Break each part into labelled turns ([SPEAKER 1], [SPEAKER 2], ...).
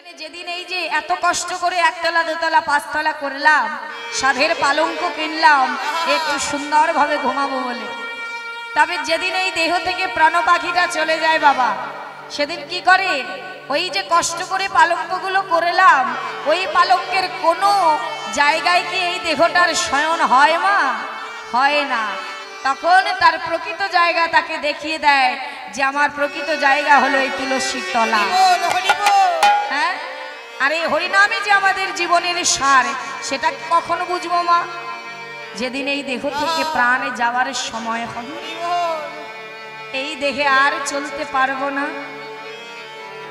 [SPEAKER 1] যেদিন এই যে এত কষ্ট করে একতলা দোতলা পাঁচতলা করলাম, সাধের পালঙ্ক কিনলাম একটু সুন্দরভাবে ঘুমাবো বলে, তবে যেদিন এই দেহ থেকে প্রাণ পাখিটা চলে যায় বাবা, সেদিন কি করে ওই যে কষ্ট করে পালঙ্কগুলো করলাম, ওই পালঙ্কের কোনো জায়গায় কি এই দেহটার শয়ন হয় মা? হয় না। তখন তার প্রকৃত জায়গা তাকে দেখিয়ে দেয় যে আমার প্রকৃত জায়গা হলো এই তুলসীর তলা। হ্যাঁ, আর এই হরিনামে যে আমাদের জীবনের সার, সেটা কখন বুঝবো মা? যেদিন এই দেহ থেকে প্রাণে যাওয়ার সময় হবে, এই দেহে আর চলতে পারবো না,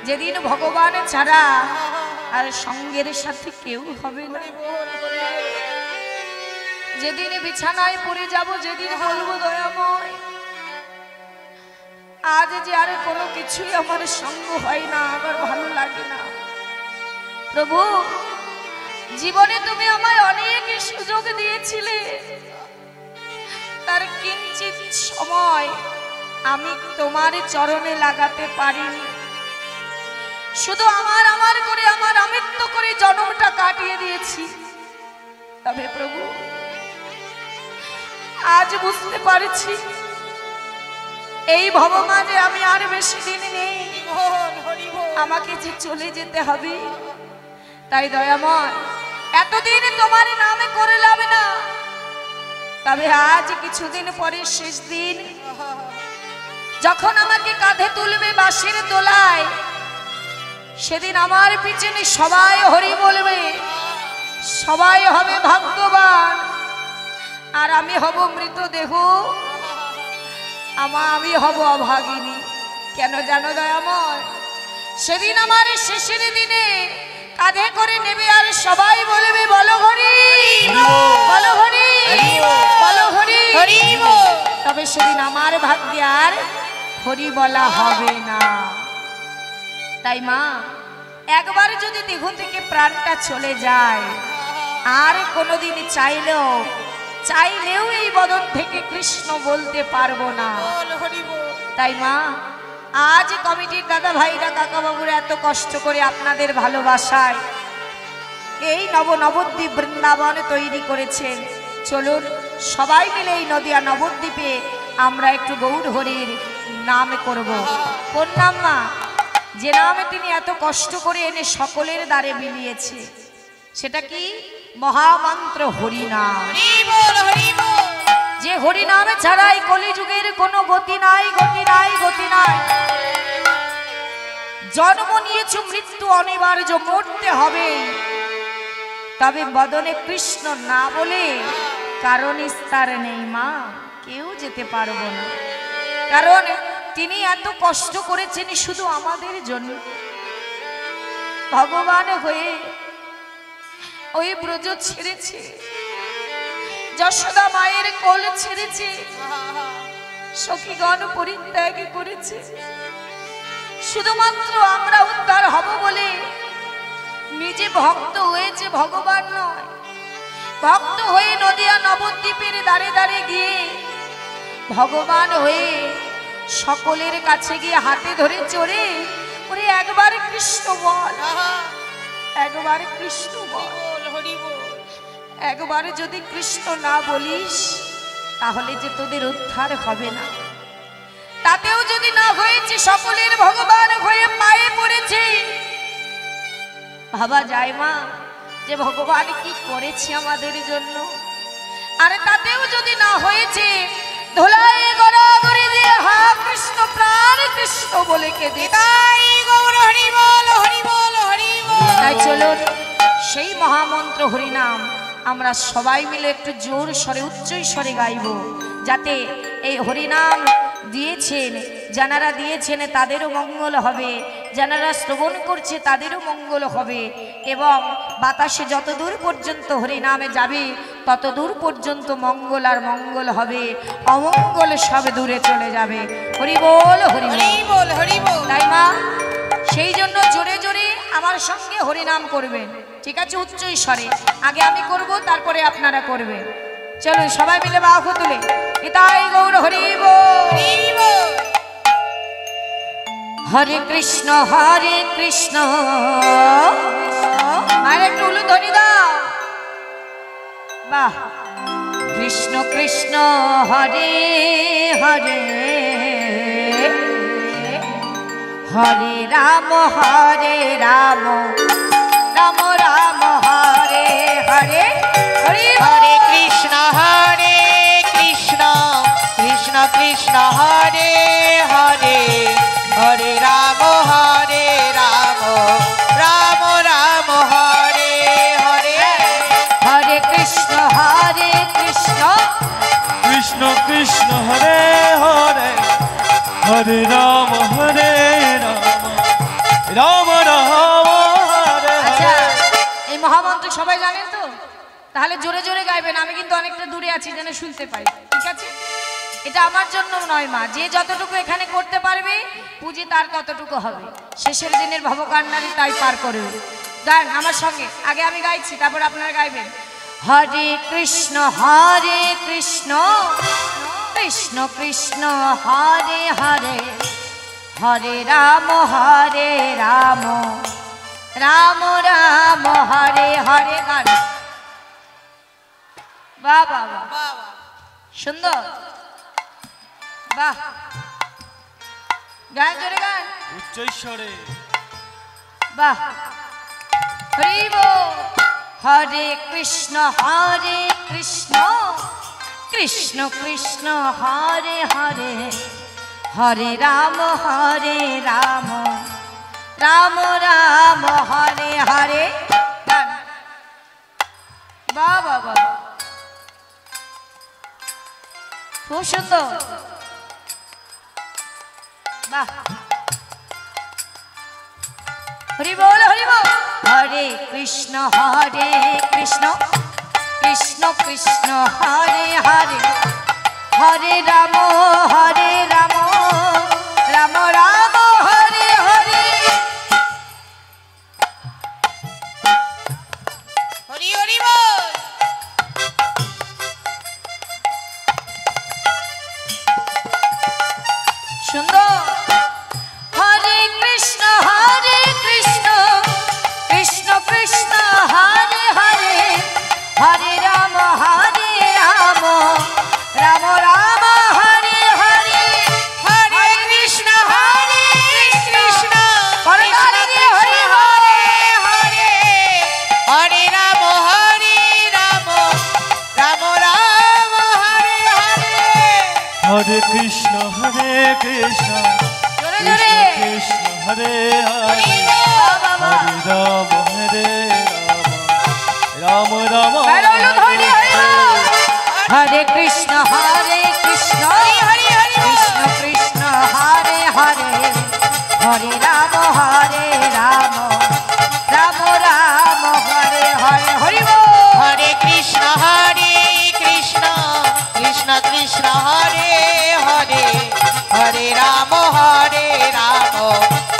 [SPEAKER 1] যেদিন ভগবান ছাড়া আর সঙ্গের সাথে কেউ হবে না, যেদিন বিছানায় পড়ে যাব, যেদিন বলবো দয়াময় আজ যে আর কোনো কিছুই আমার সঙ্গ হয় না, আমার ভালো লাগে না। প্রভু, জীবনে তুমি আমায় অনেক সুযোগ দিয়েছিলে, তার কিঞ্চিত সময় আমি তোমার চরণে লাগাতে পারিনি, শুধু আমার আমার করে আমার আমৃত্য করে জন্মটা কাটিয়ে দিয়েছি। তবে প্রভু, আজ বুঝতে পারছি এই ভবমাঝে আমি আর বেশি দিন নেই, আমাকে যে চলে যেতে হবে। তাই দয়াময়, এতদিন তোমার নামে করলাম না, তবে আজ কিছুদিন পরে শেষ দিন, যখন আমাকে কাঁধে তুলবে বাঁশির দোলায়, সেদিন আমার পিছনে সবাই হরি বলবে, সবাই হবে ভাগ্যবান, আর আমি হব মৃতদেহ, আমি হব অভাগিনী। কেন জানো দয়াময়? সেদিন আমার শেষের দিনে কাঁধে করে নেবে আর সবাই বলবে বলো হরি, বলো হরি, বলো হরি। তবে সেদিন আমার ভাগ্যে আর হরি বলা হবে না। তাই মা, একবার যদি দেহ থেকে প্রাণটা চলে যায়, আর কোনোদিন চাইলেও এই বদন থেকে কৃষ্ণ বলতে পারবো না। তাই মা, আজ কমিটির দাদা ভাইরা কাকা বাবুরা এত কষ্ট করে আপনাদের ভালোবাসায় এই নবদ্বীপ বৃন্দাবন তৈরি করেছেন। চলুন সবাই মিলে এই নদিয়া নবদ্বীপে আমরা একটু গৌর হরির নাম করব। কোন নাম মা? যে নামে তিনি এত কষ্ট করে এনে সকলের দ্বারে মিলিয়েছে, সেটা কি? মহামন্ত্র হরিনাম। যে হরিনামে ছাড়াই কলিযুগের কোনো গতি নাই, গতি নাই, গতি নাই। জন্ম নিয়েছো, মৃত্যু অনিবার্য, মরতে হবে, তবে বদনে কৃষ্ণ না বলে কারণ স্তর নেই মা, কেউ যেতে পারবো না। কারণ তিনি এত কষ্ট করেছেন শুধু আমাদের জন্য। ভগবান হয়ে ওই ব্রজ ছেড়েছে, যশোদা মায়ের কোল ছেড়েছে, সখীগণ পরিত্যাগ করেছে, শুধুমাত্র আমরা উদ্ধার হব বলে নিজে ভক্ত হয়েছে, ভগবান নয়। ভক্ত হয়ে নদিয়া নবদ্বীপের দ্বারে দ্বারে গিয়ে ভগবান হয়ে সকলের কাছে গিয়ে হাতে ধরে চড়ে ওরে একবার কৃষ্ণ বল, একবার কৃষ্ণ বল। একবার যদি কৃষ্ণ না বলিস, তাহলে যে তোদের উদ্ধার হবে না। তাতেও যদি না হয়েছে, সকলের ভগবান হয়ে পায়ে পড়েছে, ভাবা যায় মা যে ভগবান কি করেছে আমাদের জন্য। আর তাতেও যদি না হয়েছে, ধোলাই গড়াগড়ি দিয়ে হা কৃষ্ণ প্রাণ কৃষ্ণ বলে কেঁদে, তাই গৌর হরি বল, হরি বল, হরি বল। তাই চলুন সেই মহামন্ত্র হরিনাম আমরা সবাই মিলে একটু জোর স্বরে, উচ্চ স্বরে গাইব, যাতে এই হরিনাম দিয়েছেন যারা দিয়েছেন তাদেরও মঙ্গল হবে, যারা শ্রবণ করছে তাদেরও মঙ্গল হবে, এবং বাতাসে যত দূর পর্যন্ত হরিনামে যাবে তত দূর পর্যন্ত মঙ্গল আর মঙ্গল হবে, অমঙ্গল সব দূরে চলে যাবে। হরি বল, হরি বল, হরি বল। তাই মা, সেই জন্য জোরে জোরে আমার সঙ্গে হরিনাম করবেন, ঠিক আছে? উচ্চ স্বরে আগে আমি করব, তারপরে আপনারা করবেন। চলুন সবাই মিলে বাহু তুলে নিতাই গৌর হরি বল। হরে কৃষ্ণ আর একটু উলুধ্বনি দাও। বাহ। কৃষ্ণ কৃষ্ণ হরে হরে হরে রাম রাম রাম হরে হরে হরে
[SPEAKER 2] হরে কৃষ্ণ কৃষ্ণ কৃষ্ণ হরে হরে হরে রাম রাম রাম হরে হরে
[SPEAKER 1] হরে কৃষ্ণ কৃষ্ণ
[SPEAKER 3] কৃষ্ণ হরে হরে হরে রাম রাম রাম হরে
[SPEAKER 1] আচ্ছা, এই মহামন্ত্র সবাই জানেন তো? তাহলে জোরে জোরে গাইবেন। আমি কিন্তু অনেকটা দূরে আছি যেন শুনতে পাই, ঠিক আছে? এটা আমার জন্য নয় মা, যে যতটুকু এখানে করতে পারবে পুঁজি তার ততটুকু হবে। শেষের দিনের ভবকান্ডারি তাই পার করবে। গান আমার সঙ্গে, আগে আমি গাইছি তারপর আপনারা গাইবেন। হরে কৃষ্ণ কৃষ্ণ কৃষ্ণ হরে হরে হরে রাম রাম রাম হরে হরে। গান বাহ বাহ বাহ, সুন্দর, বাহ। গান জোরে গান,
[SPEAKER 3] উচ্চৈশ্বরে
[SPEAKER 1] বাহ। হরি বল। হরে কৃষ্ণ কৃষ্ণ কৃষ্ণ হরে হরে হরে রাম রাম রাম হরে হরে। গান বাহ বাহ বাহ, খুব সুন্দর, বাহ। হরি বল হরি বল। হরে কৃষ্ণ কৃষ্ণ কৃষ্ণ হরে হরে হরে রাম রাম রাম হরে হরে।
[SPEAKER 2] হরি হরি বল।
[SPEAKER 1] সুন্দর। হরে কৃষ্ণ কৃষ্ণ কৃষ্ণ হরে হরে হরে রাম রাম রাম হরে হরে।
[SPEAKER 2] হরে কৃষ্ণ কৃষ্ণ
[SPEAKER 1] হরে হরে
[SPEAKER 2] হরে হরে হরে রাম রাম রাম হরে হরে।
[SPEAKER 3] হরে কৃষ্ণ কৃষ্ণ
[SPEAKER 1] জোরে জোরে,
[SPEAKER 3] কৃষ্ণ হরে হরে
[SPEAKER 1] বাহ, বাহ, বাহ।
[SPEAKER 3] হরে রাম রাম রাম
[SPEAKER 1] বেরো উলুধ্বনি, হরি বল। হরে কৃষ্ণ কৃষ্ণ কৃষ্ণ কৃষ্ণ হরে হরে হরে রাম রাম রাম হরে হরে। হরি বল।
[SPEAKER 2] হরে কৃষ্ণ কৃষ্ণ কৃষ্ণ কৃষ্ণ হরে হরে হরে রাম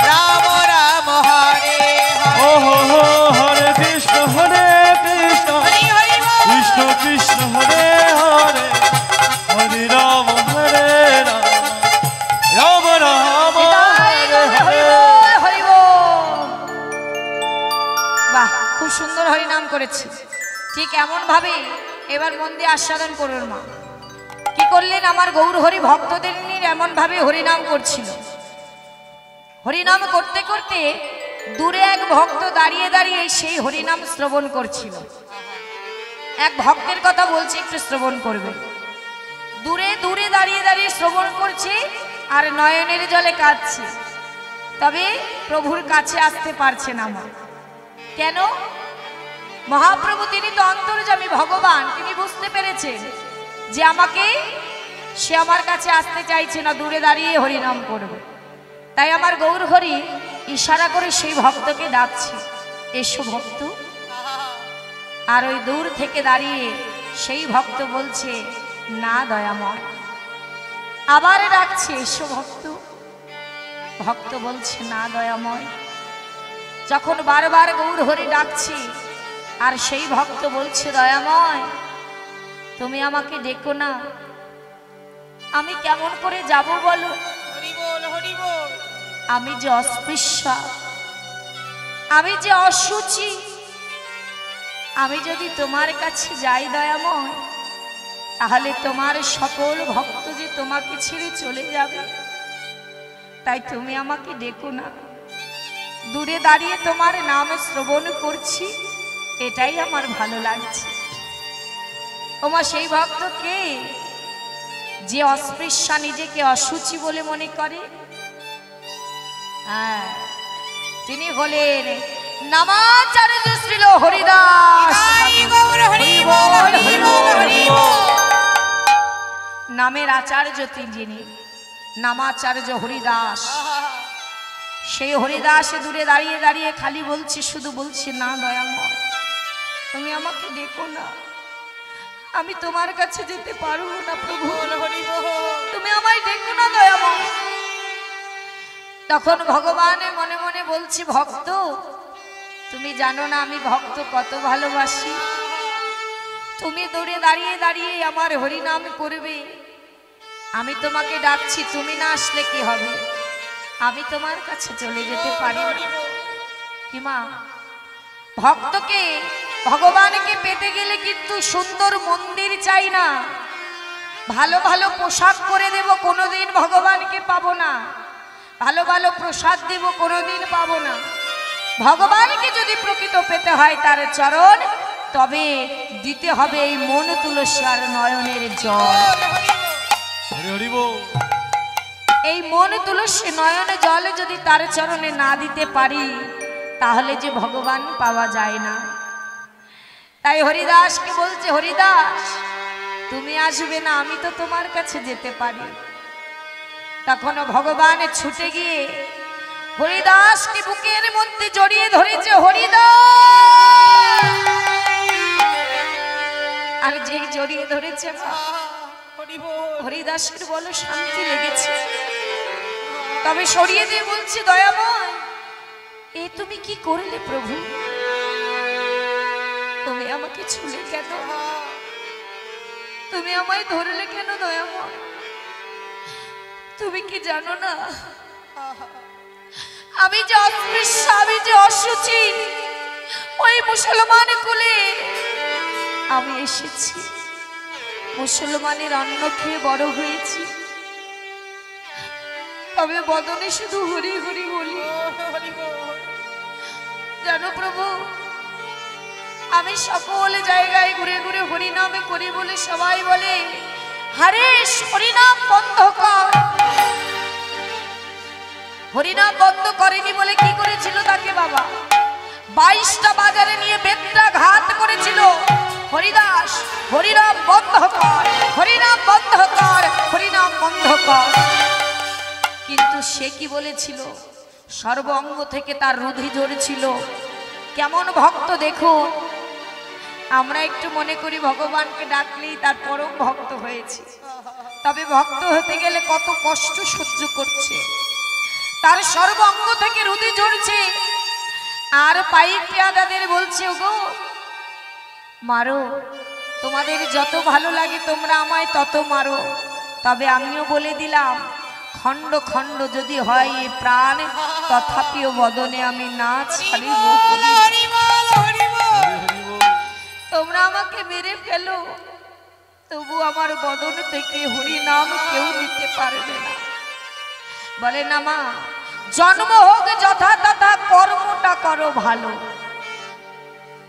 [SPEAKER 2] রাম রাম হরে
[SPEAKER 3] ও
[SPEAKER 2] হরে।
[SPEAKER 3] হো হরে কৃষ্ণ কৃষ্ণ
[SPEAKER 2] হরি হরি বল।
[SPEAKER 3] কৃষ্ণ কৃষ্ণ হরে হরে হরে রাম রাম রাম
[SPEAKER 1] নিতাই গৌর, হরি
[SPEAKER 3] হরে
[SPEAKER 1] বল, হরি বল। বাহ, খুব সুন্দর হরিনাম করেছি। ঠিক এমন ভাবে এবার মন দিয়ে আস্বাদন করুন মা। কি করলেন? আমার গৌর হরি ভক্তদের নিয়ে এমন ভাবে হরিনাম করছিল। হরিনাম করতে করতে দূরে এক ভক্ত দাঁড়িয়ে দাঁড়িয়ে সেই হরিনাম শ্রবণ করছিল। এক ভক্তের কথা বলছি, একটু শ্রবণ করবে। দূরে দূরে দাঁড়িয়ে দাঁড়িয়ে শ্রবণ করছে আর নয়নের জলে কাঁদছে, তবে প্রভুর কাছে আসতে পারছে না মা। কেন? মহাপ্রভু তিনি তো অন্তর্যামী ভগবান, তিনি বুঝতে পেরেছেন যে সে আমার কাছে আসতে চাইছে না, দূরে দাঁড়িয়ে হরিনাম করবে। তাই আমার গৌর হরি ইশারা করে সেই ভক্তকে ডাকছে, এসো ভক্ত। আর ওই দূর থেকে দাঁড়িয়ে সেই ভক্ত বলছে, না দয়াময়। আবার ডাকছে, এসো ভক্ত। ভক্ত বলছে, না দয়াময়। যখন বারবার গৌর হরি ডাকছে আর সেই ভক্ত বলছে, দয়াময় তুমি আমাকে ডেকো না, আমি কেমন করে যাব বলো।
[SPEAKER 2] হরি বল হরি বল।
[SPEAKER 1] আমি যে অস্পৃশ্যা, আমি যে অসুচি, আমি যদি তোমার কাছে যাই দয়াময়, তাহলে তোমার সকল ভক্ত যে তোমাকে ছেড়ে চলে যাবে। তাই তুমি আমাকে ডেকো না, দূরে দাঁড়িয়ে তোমার নাম শ্রবণ করছি, এটাই আমার ভালো লাগছে। ওমা সেই ভক্ত কে, যে অস্পৃশ্যা, নিজেকে অসুচি বলে মনে করে? হ্যাঁ, তিনি হলেন নামাচার্য শ্রীল হরিদাস। নামের আচার্য যিনি, নামাচার্য হরিদাস। সেই হরিদাস দূরে দাঁড়িয়ে দাঁড়িয়ে খালি বলছি, শুধু বলছি, না দয়াময়, তুমি আমাকে ডেকো না, আমি তোমার কাছে যেতে পারবো না প্রভু, তুমি আমায় ডেকো না দয়াময়। তখন ভগবান মনে মনে বলছি, ভক্ত তুমি জানো না আমি ভক্ত কত ভালোবাসি, তুমি দূরে দাঁড়িয়ে দাঁড়িয়ে আমার হরিনাম করবে, আমি তোমাকে ডাকছি, তুমি না আসলে কি হবে? আমি তোমার কাছে চলে যেতে পারি না। কি মা, ভক্তকে, ভগবানকে পেতে গেলে কিন্তু সুন্দর মন্দির চাই না, ভালো ভালো পোশাক করে দেব, কোনোদিন ভগবানকে পাবো না। ভালো ভালো প্রসাদ দেব, কোনোদিন পাবো না। ভগবানকে যদি প্রকৃত পেতে হয় তার চরণ, তবে দিতে হবে এই মন তুলসী আর নয়নের জল। এই মন তুলসী নয়নে জল যদি তার চরণে না দিতে পারি, তাহলে যে ভগবান পাওয়া যায় না। তাই হরিদাসকে বলছে, হরিদাস তুমি আসবে না, আমি তো তোমার কাছে যেতে পারি। তখনও ভগবান ছুটে গিয়ে হরিদাসকে বুকের মধ্যে জড়িয়ে ধরেছে। হরিদাস, আর যেই জড়িয়ে ধরেছে হরিদাসের বলো শান্তি লেগেছে। তবে সরিয়ে দিয়ে বলছি, দয়াময় এ তুমি কি করলে প্রভু? তুমি আমাকে ছুলে কেন? তুমি আমায় ধরলে কেন দয়াময়? তুমি কি জানো না আমি যে অস্পৃশ্য, আমি যে অসুচি, ওই মুসলমান কুলে আমি এসেছি, মুসলমানের অন্ন খেয়ে বড় হয়েছি, তবে বদনে শুধু হরি হরি বলি। জানো প্রভু, আমি সকল জায়গায় ঘুরে ঘুরে হরিনামে করি বলে সবাই বলে, হরেশ হরিনাম বন্ধ কর। হরিনাম বন্ধ করেনি বলে কি করেছিল তাকে বাবা? 22টা বাজারে নিয়ে বেত্রাঘাত করেছিল। হরিদাস হরিনাম বন্ধ কর, হরিনাম বন্ধ কর, হরিনাম বন্ধ কর। কিন্তু সে কি বলেছিল? সর্ব অঙ্গ থেকে তার রুধি ঝরেছিল। কেমন ভক্ত দেখুন, আমরা একটু মনে করি ভগবানকে ডাকলেই তার পরম ভক্ত হয়েছে, তবে ভক্ত হতে গেলে কত কষ্ট সহ্য করছে। তার সর্ব অঙ্গ থেকে রুধি ঝরছে, আর পাইক পেয়াদাদের বলছে, ওগো মারো, তোমাদের যত ভালো লাগে তোমরা আমায় তত মারো, তবে আমিও বলে দিলাম, খণ্ড খণ্ড যদি হয় এ প্রাণ, তথাপিও বদনে আমি না ছাড়িব। তোমরা আমাকে মেরে ফেলো, তবু আমার বদন থেকে হরি নাম কেউ নিতে পারবে না। বলে না মা, জন্ম হোক যথা তথা, কর্মটা করো ভালো।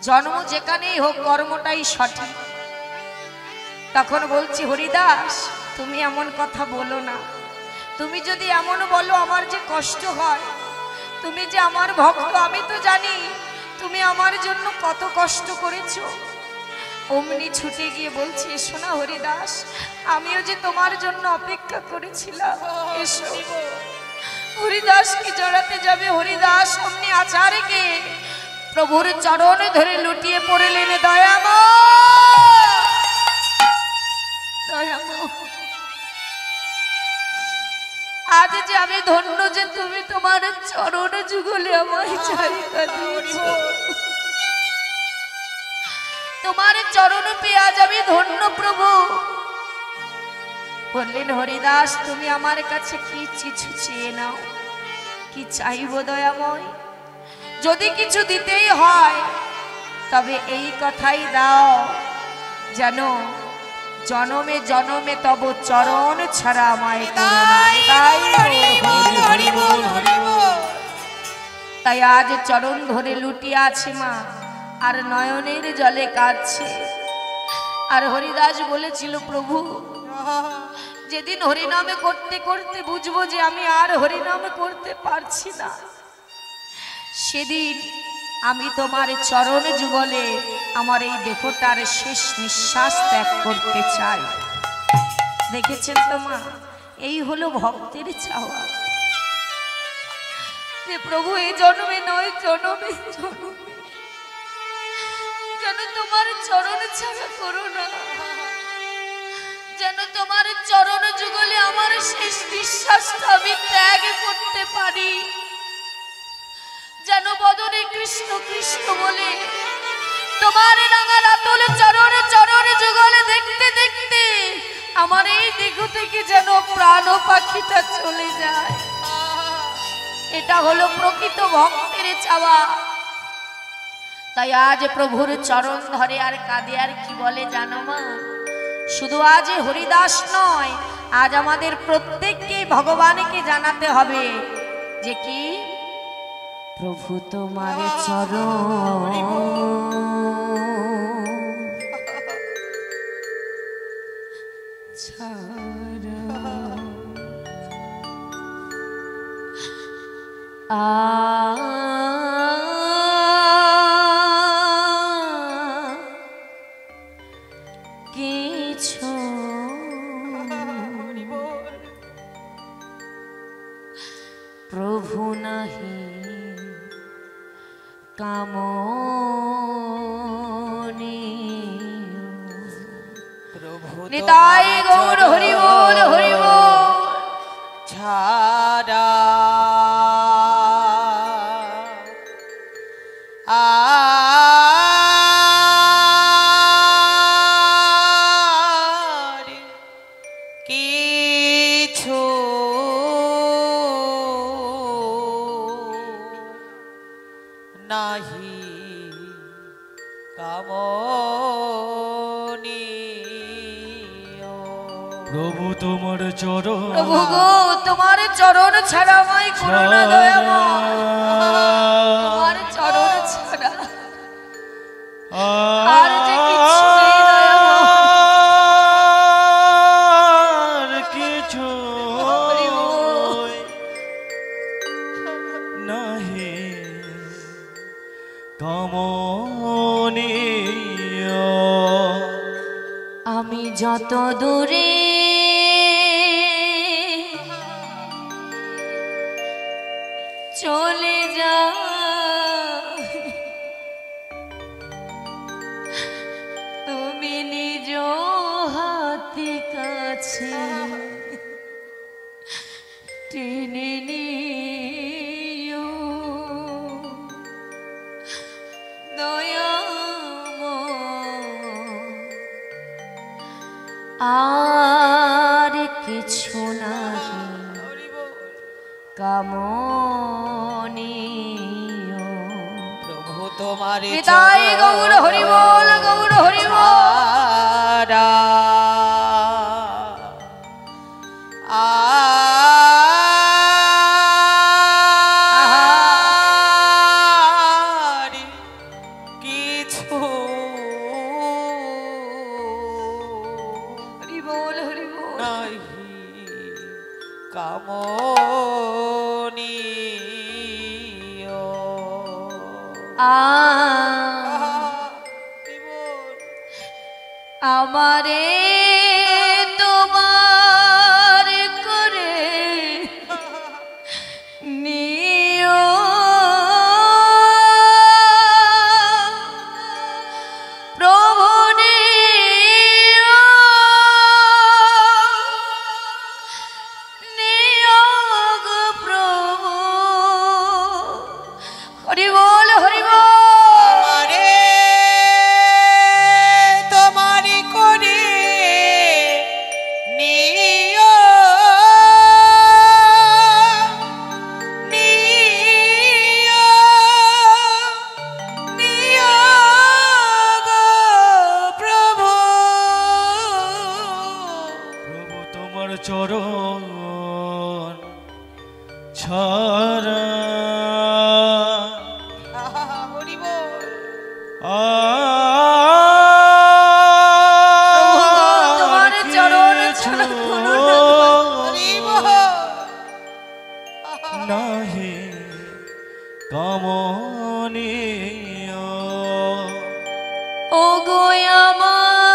[SPEAKER 1] জন্ম যেখানেই হোক, কর্মটাই সঠিক। তখন বলছি, হরিদাস তুমি এমন কথা বলো না, তুমি যদি এমন বলো আমার যে কষ্ট হয়। তুমি যে আমার ভক্ত, আমি তো জানি তুমি আমার জন্য কত কষ্ট করেছো। অমনি ছুটে গিয়ে বলছি, এসো না হরিদাস, আমিও যে তোমার জন্য অপেক্ষা করেছিলাম, এসো। হরিদাসকে জড়াতে যাবে, হরিদাস অমনি আচার্যকে প্রভুর চরণ ধরে লুটিয়ে পড়লেন। আজ যে আমি ধন্য যে তুমি তোমার চরণ যুগলে আমায় চারিকা দিয়েছো। তোমার চরণ পেয়ে আজ আমি ধন্য প্রভু। বললেন, হরিদাস তুমি আমার কাছে কি কিছু চেয়ে নাও, কি চাইব দয়াময়? যদি কিছু দিতেই হয় তবে এই কথাই দাও, যেন জনমে জনমে তব চরণ ছাড়া আমায় করো না। তাই আজ চরণ ধরে লুটিয়ে আছে মা, আর নয়নের জলে কাঁদছে। আর হরিদাস বলেছিল, প্রভু যেদিন হরিনামে করতে করতে বুঝবো যে আমি আর হরিনামে করতে পারছি না, সেদিন আমি তোমার চরণ যুগলে আমার এই দেহটার শেষ নিঃশ্বাস ত্যাগ করতে চাই। দেখেছেন তো মা, এই হলো ভক্তের চাওয়া, যে প্রভু এই জন্মে নয় জন্মে জন্মে যেন তোমার চরণ ছাড়া করো না, যেন তোমার চরণ যুগলে আমার শেষ নিঃশ্বাসটা আমি ত্যাগ করতে পারি, যেন বদনে কৃষ্ণ কৃষ্ণ বলে তোমার রাঙা রাতুল চরণ চরণ যুগলে দেখতে দেখতে আমার এই দেহ থেকে যেন প্রাণ পাখিটা চলে যায়। এটা হলো প্রকৃত ভক্তের চাওয়া। তাই আজ প্রভুর চরণ ধরে আর কাঁদে, আর কি বলে জানো মা? শুধু আজ হরিদাস নয়, আজ আমাদের প্রত্যেককে ভগবানকে জানাতে হবে যে কি, প্রভু তোমার চরণ ছাড়া কিছু প্রভু নাহি কামনি।
[SPEAKER 2] প্রভু
[SPEAKER 1] নিতাই গৌর হরি বল হরি বল।
[SPEAKER 2] ছাড়া আর কিছু নাহি কামনি।
[SPEAKER 3] প্রভু তোমার চরণ,
[SPEAKER 1] প্রভু গো তোমার চরণ ছাড়া আমায় করো না দয়াময়, তোমার চরণ ছাড়া আর যে কিছু নেই দয়াময়।
[SPEAKER 3] আর কিছু নাহি কামনীয়।
[SPEAKER 1] আমি যত দূরে চলে যাই, তুমি নিজ হাতে কাছে টেনে নিও দয়াময়। আর কিছু নাহি কামনীয়।
[SPEAKER 2] প্রভু তোমার
[SPEAKER 1] নিতাই গৌর হরি বল গৌর হরি বল।
[SPEAKER 2] আর কিছু
[SPEAKER 1] হরি বল হরি বল।
[SPEAKER 2] নাহি কামনীয়।
[SPEAKER 1] আমারে তোমার করে নিও প্রভু নিও, নিও গো প্রভু। হরি বল হরি বল।
[SPEAKER 2] আমারে তোমারি করে
[SPEAKER 1] তোমার চরণ ছাড়া কোনো
[SPEAKER 3] নাহি কামনীয়
[SPEAKER 1] ও গো আমার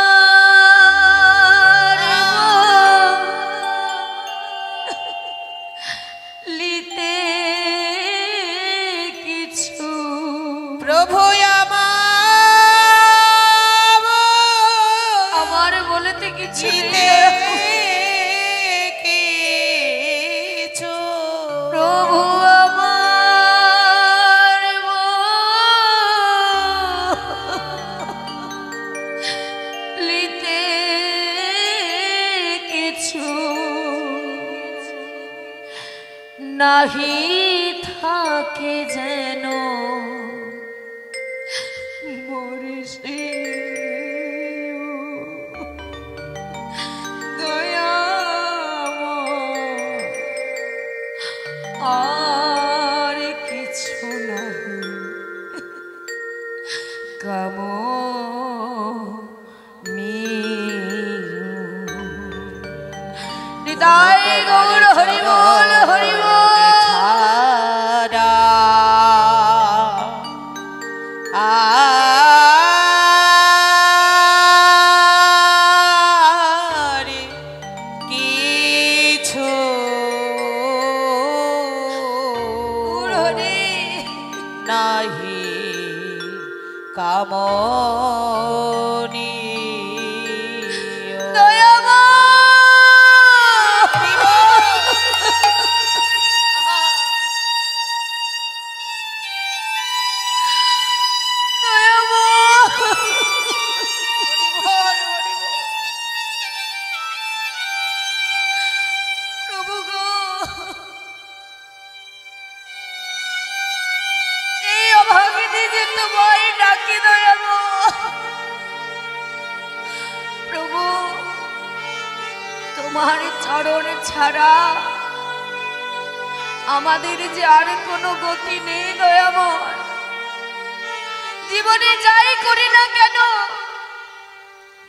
[SPEAKER 1] লিতে কিছু
[SPEAKER 2] প্রভু
[SPEAKER 1] আমার বলতে কিছু
[SPEAKER 2] জিতে
[SPEAKER 1] নেই।
[SPEAKER 2] কিছু
[SPEAKER 1] প্রভু আমার লিতে কিছু নাহি থাকে যেন মরিষে আর কিছু নাহি কাম হৃদয় গৌর হরি বল হরি বল
[SPEAKER 2] ছাড়া আর কিছু
[SPEAKER 1] হরি
[SPEAKER 2] নাহি কামনী
[SPEAKER 1] প্রভু গো এই অভাগিনী যে তোমায় ডাকি দয়াবো প্রভু তোমার চরণ ছাড়া আমাদের যে আর কোনো গতি নেই দয়াময় জীবনে যাই করি না কেন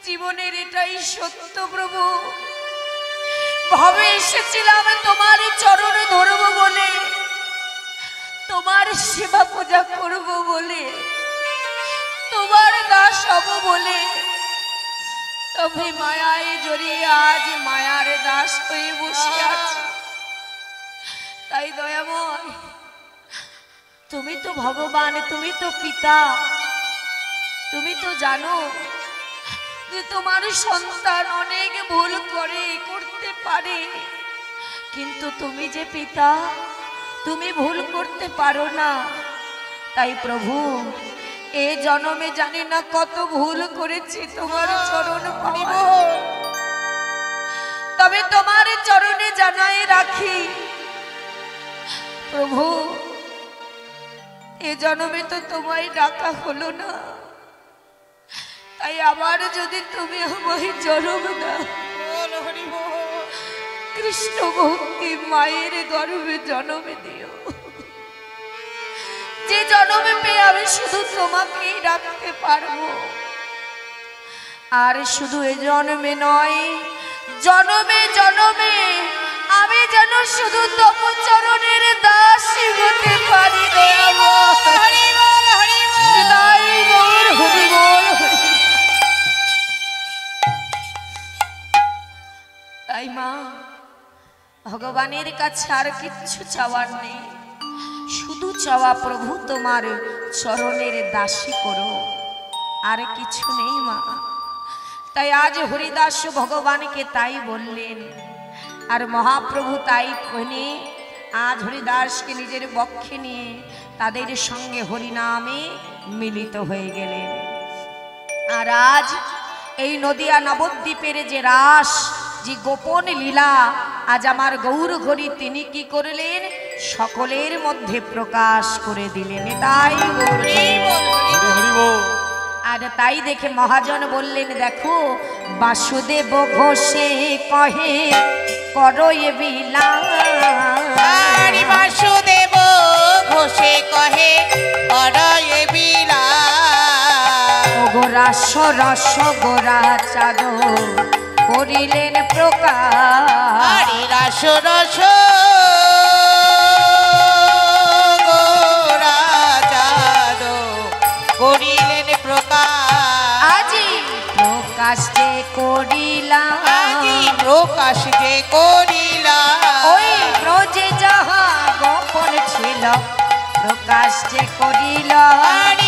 [SPEAKER 1] জীবনের এটাই সত্য প্রভু ভাবে এসেছিলাম তোমার চরণ ধরব বলে তোমার সেবা পূজা করব বলে তোমার দাস হব বলে তবে মায়ায় জড়িয়ে আজ মায়ার দাস হয়ে বসে আছি তাই দয়াময় তুমি তো ভগবান তুমি তো পিতা তুমি তো জানো যে তোমার সন্তান অনেক ভুল করতে পারে কিন্তু তুমি যে পিতা তুমি ভুল করতে পারো না তাই প্রভু এ জন্মে জানি না কত ভুল করেছি তোমার চরণ পাইব তবে তোমার চরণে জানাই রাখি প্রভু এ জন্মে তো তোমায় ডাকা হলো না তাই আবার যদি তুমি আমায় জন্ম দাও কৃষ্ণ ভক্তি মায়ের গর্ভে জন্ম দিও যে জন্মে পেয়ে আমি শুধু তোমাকেই রাখতে পারবো আর শুধু এ জন্মে নয় জন্মে জন্মে আমি যেন শুধু তব চরণের দাসী হতে পারি হরি বল হরি বল হরি বল তাই মা ভগবানের কাছে আর কিচ্ছু চাওয়ার নেই শুধু চাওয়া প্রভু তোমার চরণের দাসী করো আর কিছু নেই মা তাই আজ হরিদাস ভগবানকে তাই বললেন আর মহাপ্রভু তাই শুনে আজ হরিদাসকে নিজের বক্ষে নিয়ে তাদের সঙ্গে হরিনামে মিলিত হয়ে গেলেন আর আজ এই নদিয়া নবদ্বীপের যে রাস যে গোপন লীলা আজ আমার গৌর ঘড়ি তিনি কি করলেন সকলের মধ্যে প্রকাশ করে দিলেন তাই আর তাই দেখে মহাজন বললেন দেখো বাসুদেব ঘোষে কহে করো এ বিলাস
[SPEAKER 2] বাসুদেব ঘোষে কহে করো এ বিলাস
[SPEAKER 1] রাস রস গোরা চাঁদ করিলেন প্রকাশ
[SPEAKER 2] আরে রাস রস রাজাদ করিলেন প্রকাশ
[SPEAKER 1] আজি প্রকাশ যে করিলাম
[SPEAKER 2] আজি প্রকাশ যে করিলাম
[SPEAKER 1] ওই ব্রজে যাহা গোপন ছিল প্রকাশ যে করিলাম